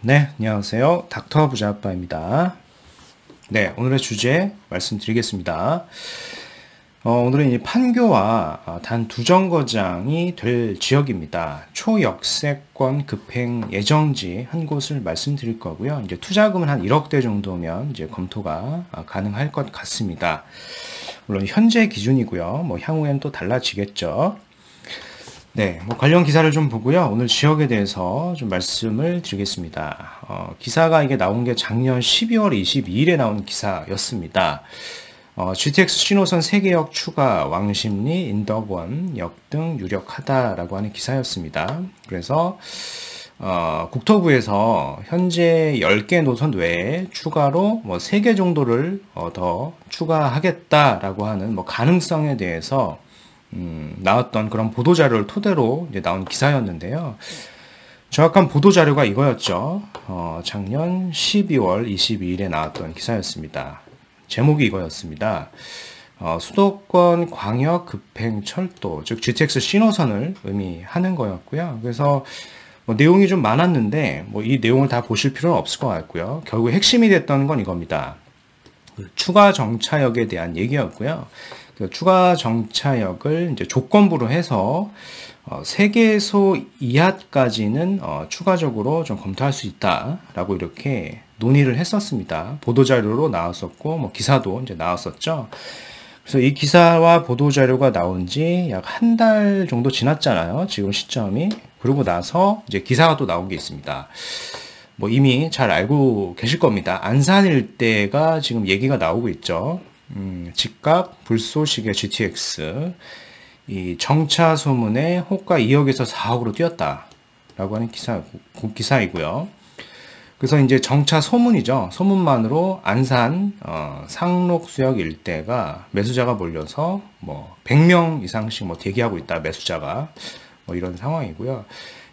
네, 안녕하세요. 닥터 부자아빠입니다. 네, 오늘의 주제 말씀드리겠습니다. 오늘은 이 판교와 단 두 정거장이 될 지역입니다. 초역세권 급행 예정지 한 곳을 말씀드릴 거고요. 이제 투자금은 한 1억대 정도면 이제 검토가 가능할 것 같습니다. 물론 현재 기준이고요. 뭐 향후엔 또 달라지겠죠. 네, 뭐 관련 기사를 좀 보고요. 오늘 지역에 대해서 좀 말씀을 드리겠습니다. 기사가 이게 나온 게 작년 12월 22일에 나온 기사였습니다. GTX 신호선 3개역 추가, 왕십리, 인덕원역 등 유력하다라고 하는 기사였습니다. 그래서 국토부에서 현재 10개 노선 외에 추가로 뭐 3개 정도를 더 추가하겠다라고 하는 뭐 가능성에 대해서 나왔던 그런 보도자료를 토대로 이제 나온 기사였는데요. 정확한 보도자료가 이거였죠. 작년 12월 22일에 나왔던 기사였습니다. 제목이 이거였습니다. 수도권 광역 급행 철도, 즉 GTX 신호선을 의미하는 거였고요. 그래서 뭐 내용이 좀 많았는데 뭐 이 내용을 다 보실 필요는 없을 것 같고요. 결국 핵심이 됐던 건 이겁니다. 추가 정차역에 대한 얘기였고요. 추가 정차역을 이제 조건부로 해서 3개소 이하까지는 추가적으로 좀 검토할 수 있다라고 이렇게 논의를 했었습니다. 보도자료로 나왔었고, 뭐 기사도 이제 나왔었죠. 그래서 이 기사와 보도자료가 나온 지 약 한 달 정도 지났잖아요. 지금 시점이. 그러고 나서 이제 기사가 또 나온 게 있습니다. 뭐 이미 잘 알고 계실 겁니다. 안산 일대가 지금 얘기가 나오고 있죠. 집값 불쏘시개 GTX 이 정차 소문에 호가 2억에서 4억으로 뛰었다라고 하는 기사이고요. 그래서 이제 정차 소문이죠. 소문만으로 안산 상록수역 일대가 매수자가 몰려서 뭐 100명 이상씩 뭐 대기하고 있다. 매수자가 뭐 이런 상황이고요.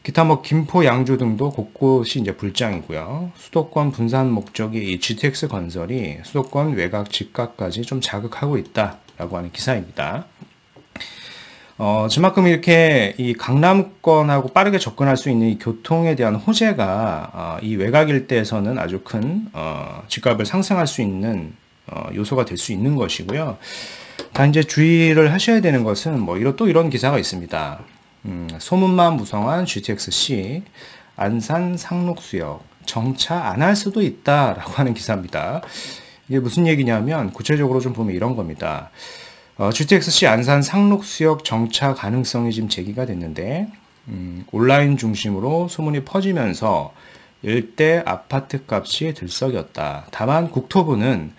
기타 뭐 김포, 양주 등도 곳곳이 이제 불장이고요. 수도권 분산 목적이 이 GTX 건설이 수도권 외곽 집값까지 좀 자극하고 있다라고 하는 기사입니다. 그만큼 이렇게 이 강남권하고 빠르게 접근할 수 있는 이 교통에 대한 호재가 이 외곽 일대에서는 아주 큰 집값을 상승할 수 있는 요소가 될 수 있는 것이고요. 다 이제 주의를 하셔야 되는 것은 뭐 또 이런 기사가 있습니다. 소문만 무성한 GTX-C 안산 상록수역 정차 안 할 수도 있다라고 하는 기사입니다. 이게 무슨 얘기냐면 구체적으로 좀 보면 이런 겁니다. GTX-C 안산 상록수역 정차 가능성이 지금 제기가 됐는데 온라인 중심으로 소문이 퍼지면서 일대 아파트 값이 들썩였다. 다만 국토부는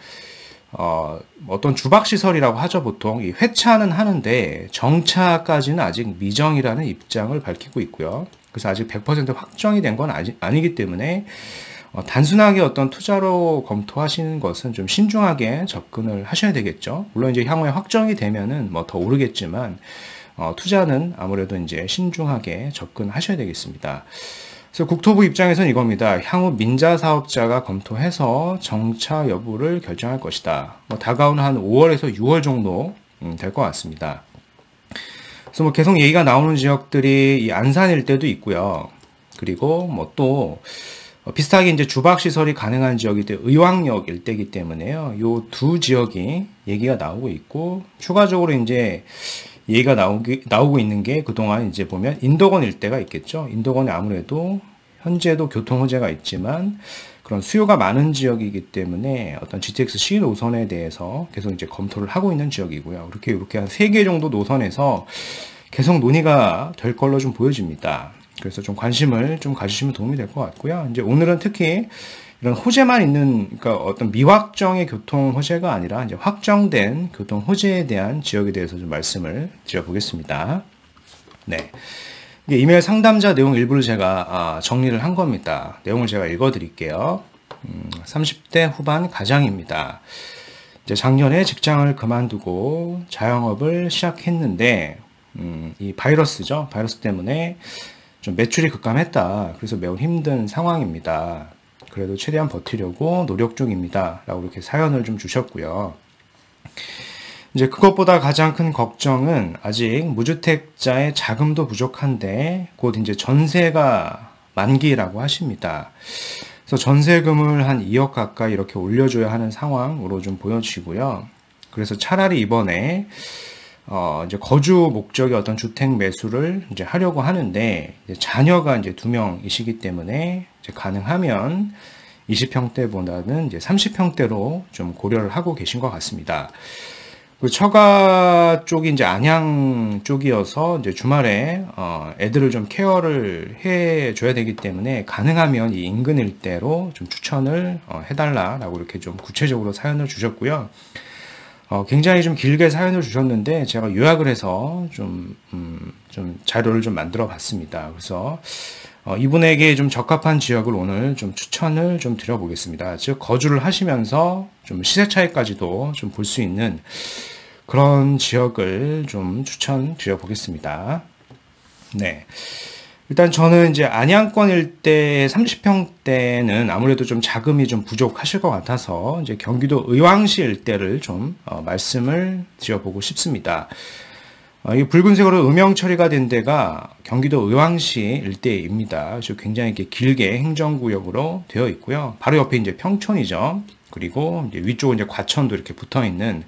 어떤 주박시설이라고 하죠. 보통 이 회차는 하는데 정차까지는 아직 미정이라는 입장을 밝히고 있고요. 그래서 아직 100% 확정이 된 건 아니기 때문에 단순하게 어떤 투자로 검토하시는 것은 좀 신중하게 접근을 하셔야 되겠죠. 물론 이제 향후에 확정이 되면은 뭐 더 오르겠지만 투자는 아무래도 이제 신중하게 접근하셔야 되겠습니다. 그래서 국토부 입장에서는 이겁니다. 향후 민자 사업자가 검토해서 정차 여부를 결정할 것이다. 뭐 다가오는 한 5월에서 6월 정도 될 것 같습니다. 그래서 뭐 계속 얘기가 나오는 지역들이 이 안산 일대도 있고요. 그리고 뭐 또 비슷하게 이제 주박 시설이 가능한 지역이 의왕역 일대이기 때문에요. 요 두 지역이 얘기가 나오고 있고 추가적으로 이제 얘기가 나오고 있는 게 그동안 이제 보면 인덕원 일대가 있겠죠. 인덕원에 아무래도 현재도 교통 호재가 있지만 그런 수요가 많은 지역이기 때문에 어떤 GTX-C 노선에 대해서 계속 이제 검토를 하고 있는 지역이고요. 이렇게 한 3개 정도 노선에서 계속 논의가 될 걸로 좀 보여집니다. 그래서 좀 관심을 좀 가지시면 도움이 될 것 같고요. 이제 오늘은 특히 이런 호재만 있는, 그러니까 어떤 미확정의 교통 호재가 아니라 이제 확정된 교통 호재에 대한 지역에 대해서 좀 말씀을 드려보겠습니다. 네. 이게 이메일 상담자 내용 일부를 제가 정리를 한 겁니다. 내용을 제가 읽어드릴게요. 30대 후반 가장입니다. 이제 작년에 직장을 그만두고 자영업을 시작했는데, 이 바이러스죠. 바이러스 때문에 좀 매출이 급감했다. 그래서 매우 힘든 상황입니다. 그래도 최대한 버티려고 노력 중입니다. 라고 이렇게 사연을 좀 주셨고요. 이제 그것보다 가장 큰 걱정은 아직 무주택자의 자금도 부족한데 곧 이제 전세가 만기라고 하십니다. 그래서 전세금을 한 2억 가까이 이렇게 올려줘야 하는 상황으로 좀 보여지고요. 그래서 차라리 이번에 이제 거주 목적의 어떤 주택 매수를 이제 하려고 하는데, 이제 자녀가 이제 2명이시기 때문에 이제 가능하면 20평대보다는 이제 30평대로 좀 고려를 하고 계신 것 같습니다. 그 처가 쪽이 이제 안양 쪽이어서 이제 주말에 애들을 좀 케어를 해줘야 되기 때문에 가능하면 이 인근 일대로 좀 추천을 해달라라고 이렇게 좀 구체적으로 사연을 주셨고요. 굉장히 좀 길게 사연을 주셨는데 제가 요약을 해서 좀 자료를 좀 만들어 봤습니다. 그래서 이분에게 좀 적합한 지역을 오늘 좀 추천을 좀 드려보겠습니다. 즉, 거주를 하시면서 좀 시세 차이까지도 좀 볼 수 있는 그런 지역을 좀 추천드려 보겠습니다. 네. 일단 저는 이제 안양권 일대 30평대는 아무래도 좀 자금이 좀 부족하실 것 같아서 이제 경기도 의왕시 일대를 좀 말씀을 드려보고 싶습니다. 이 붉은색으로 음영 처리가 된 데가 경기도 의왕시 일대입니다. 그래서 굉장히 이렇게 길게 행정구역으로 되어 있고요. 바로 옆에 이제 평촌이죠. 그리고 이제 위쪽은 이제 과천도 이렇게 붙어 있는,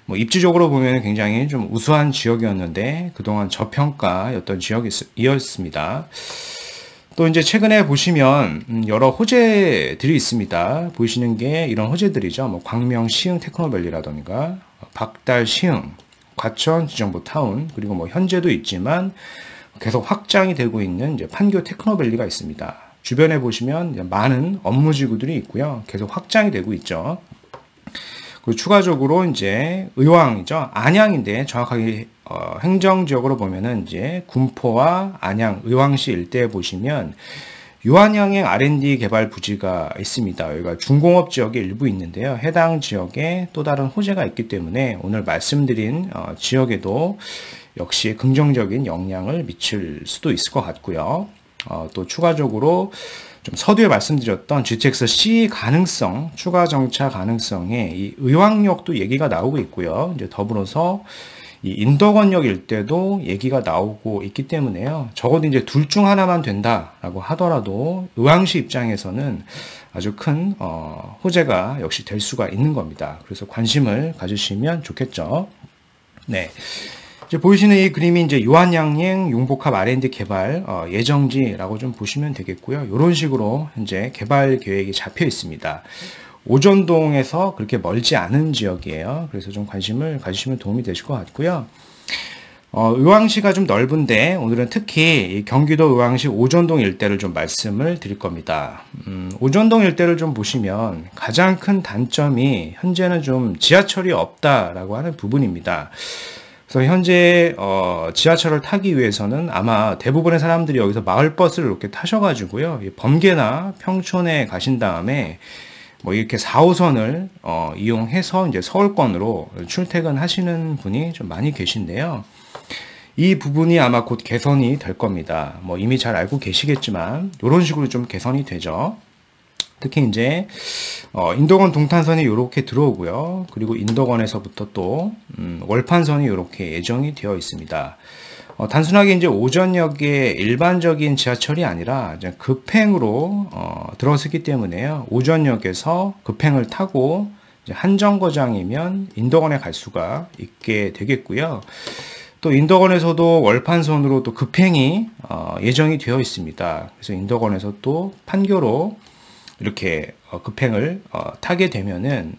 뭐 입지적으로 보면 굉장히 좀 우수한 지역이었는데 그동안 저평가였던 지역이었습니다. 또 이제 최근에 보시면 여러 호재들이 있습니다. 보이시는 게 이런 호재들이죠. 뭐 광명 시흥 테크노밸리라던가 박달 시흥, 과천 지정부 타운, 그리고 뭐 현재도 있지만 계속 확장이 되고 있는 이제 판교 테크노밸리가 있습니다. 주변에 보시면 많은 업무지구들이 있고요. 계속 확장이 되고 있죠. 그리고 추가적으로 이제 의왕이죠. 안양인데 정확하게 행정지역으로 보면은 이제 군포와 안양, 의왕시 일대에 보시면 유한양행 R&D 개발 부지가 있습니다. 여기가 중공업 지역에 일부 있는데요. 해당 지역에 또 다른 호재가 있기 때문에 오늘 말씀드린 지역에도 역시 긍정적인 영향을 미칠 수도 있을 것 같고요. 또 추가적으로 좀 서두에 말씀드렸던 GTX C 가능성, 추가 정차 가능성에 이 의왕역도 얘기가 나오고 있고요. 이제 더불어서 이 인덕원역 일대도 얘기가 나오고 있기 때문에요. 적어도 이제 둘 중 하나만 된다라고 하더라도 의왕시 입장에서는 아주 큰 호재가 역시 될 수가 있는 겁니다. 그래서 관심을 가지시면 좋겠죠. 네. 이제 보이시는 이 그림이 이제 유한양행 융복합 R&D 개발 예정지라고 좀 보시면 되겠고요. 이런 식으로 현재 개발 계획이 잡혀 있습니다. 오전동에서 그렇게 멀지 않은 지역이에요. 그래서 좀 관심을 가지시면 도움이 되실 것 같고요. 의왕시가 좀 넓은데 오늘은 특히 경기도 의왕시 오전동 일대를 좀 말씀을 드릴 겁니다. 오전동 일대를 좀 보시면 가장 큰 단점이 현재는 좀 지하철이 없다라고 하는 부분입니다. 그래서 현재 지하철을 타기 위해서는 아마 대부분의 사람들이 여기서 마을버스를 이렇게 타셔가지고요, 범계나 평촌에 가신 다음에 뭐 이렇게 4호선을 이용해서 이제 서울권으로 출퇴근하시는 분이 좀 많이 계신데요. 이 부분이 아마 곧 개선이 될 겁니다. 뭐 이미 잘 알고 계시겠지만 이런 식으로 좀 개선이 되죠. 특히 이제 인덕원 동탄선이 이렇게 들어오고요. 그리고 인덕원에서부터 또 월판선이 이렇게 예정이 되어 있습니다. 단순하게 이제 오전역의 일반적인 지하철이 아니라 이제 급행으로 들어서기 때문에요. 오전역에서 급행을 타고 이제 한정거장이면 인덕원에 갈 수가 있게 되겠고요. 또 인덕원에서도 월판선으로 또 급행이 예정이 되어 있습니다. 그래서 인덕원에서 또 판교로 이렇게 급행을 타게 되면은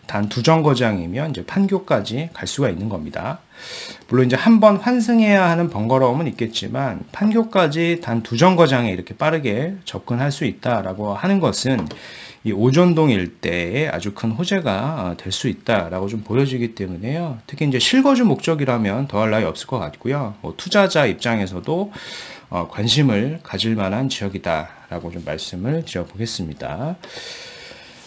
단 2정거장이면 이제 판교까지 갈 수가 있는 겁니다. 물론 이제 한 번 환승해야 하는 번거로움은 있겠지만 판교까지 단 2정거장에 이렇게 빠르게 접근할 수 있다라고 하는 것은 이 오전동 일대에 아주 큰 호재가 될 수 있다라고 좀 보여지기 때문에요. 특히 이제 실거주 목적이라면 더할 나위 없을 것 같고요. 투자자 입장에서도 관심을 가질 만한 지역이다라고 좀 말씀을 드려보겠습니다.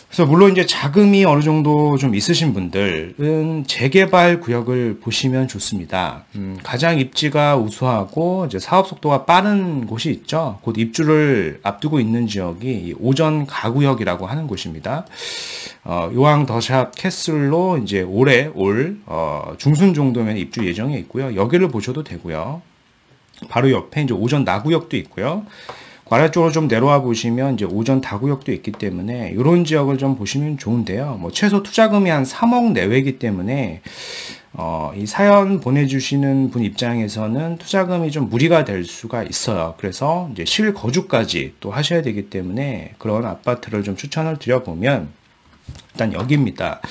그래서 물론 이제 자금이 어느 정도 좀 있으신 분들은 재개발 구역을 보시면 좋습니다. 가장 입지가 우수하고 이제 사업 속도가 빠른 곳이 있죠. 곧 입주를 앞두고 있는 지역이 오전 가구역이라고 하는 곳입니다. 요항 더샵 캐슬로 이제 올해 올 중순 정도면 입주 예정에 있고요. 여기를 보셔도 되고요. 바로 옆에 이제 오전 나구역도 있고요. 아래쪽으로 좀 내려와 보시면 이제 오전 다구역도 있기 때문에 이런 지역을 좀 보시면 좋은데요. 뭐 최소 투자금이 한 3억 내외이기 때문에 이 사연 보내주시는 분 입장에서는 투자금이 좀 무리가 될 수가 있어요. 그래서 이제 실거주까지 또 하셔야 되기 때문에 그런 아파트를 좀 추천을 드려보면 일단 여기입니다.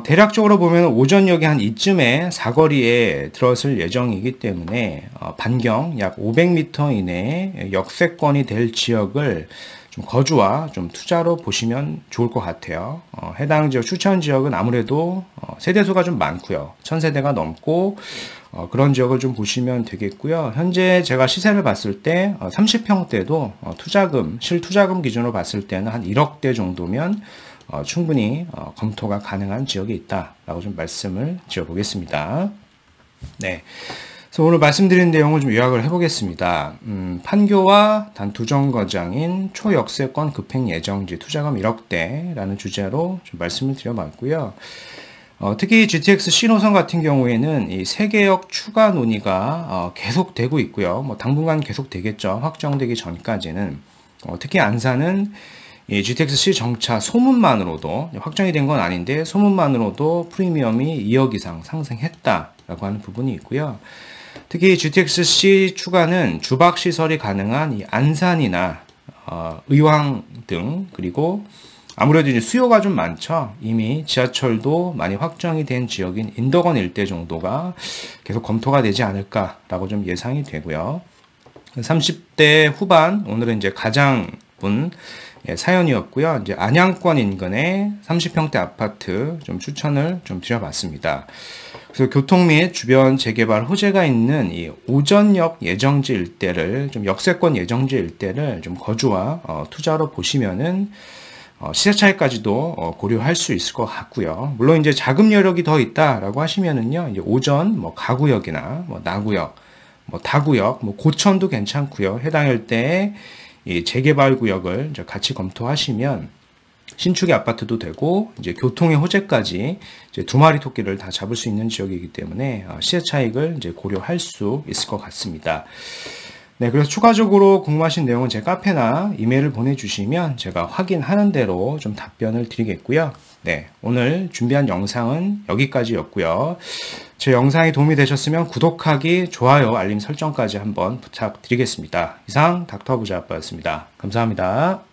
대략적으로 보면 오전역이 한 이쯤에 사거리에 들어설 예정이기 때문에 반경 약 500m 이내에 역세권이 될 지역을 좀 거주와 좀 투자로 보시면 좋을 것 같아요. 해당 지역 추천 지역은 아무래도 세대수가 좀 많고요. 1000세대가 넘고 그런 지역을 좀 보시면 되겠고요. 현재 제가 시세를 봤을 때 30평대도 투자금, 실투자금 기준으로 봤을 때는 한 1억대 정도면 충분히 검토가 가능한 지역이 있다라고 좀 말씀을 드려보겠습니다. 네. 그래서 오늘 말씀드린 내용을 좀 요약을 해보겠습니다. 판교와 단 두 정거장인 초역세권 급행 예정지 투자금 1억대라는 주제로 좀 말씀을 드려봤고요. 특히 GTX C노선 같은 경우에는 이 세개역 추가 논의가 계속되고 있고요. 뭐 당분간 계속되겠죠. 확정되기 전까지는. 특히 안산은 이 GTX C 정차 소문만으로도 확정이 된 건 아닌데 소문만으로도 프리미엄이 2억 이상 상승했다라고 하는 부분이 있고요. 특히 GTX C 추가는 주박 시설이 가능한 이 안산이나 의왕 등 그리고 아무래도 이제 수요가 좀 많죠. 이미 지하철도 많이 확정이 된 지역인 인덕원 일대 정도가 계속 검토가 되지 않을까라고 좀 예상이 되고요. 30대 후반 오늘은 이제 가장분 사연이었고요. 이제 안양권 인근의 30평대 아파트 좀 추천을 좀 드려봤습니다. 그래서 교통 및 주변 재개발 호재가 있는 이 오전역 예정지 일대를 좀 역세권 예정지 일대를 좀 거주와 투자로 보시면은 시세 차이까지도 고려할 수 있을 것 같고요. 물론 이제 자금 여력이 더 있다라고 하시면은요, 이제 오전 뭐 가구역이나 뭐 나구역, 뭐 다구역, 뭐 고천도 괜찮고요. 해당 일대에 이 재개발 구역을 이제 같이 검토하시면 신축의 아파트도 되고 이제 교통의 호재까지 이제 두 마리 토끼를 다 잡을 수 있는 지역이기 때문에 시세 차익을 이제 고려할 수 있을 것 같습니다. 네, 그래서 추가적으로 궁금하신 내용은 제 카페나 이메일을 보내주시면 제가 확인하는 대로 좀 답변을 드리겠고요. 네, 오늘 준비한 영상은 여기까지였고요. 제 영상이 도움이 되셨으면 구독하기, 좋아요, 알림 설정까지 한번 부탁드리겠습니다. 이상 닥터 부자 아빠였습니다. 감사합니다.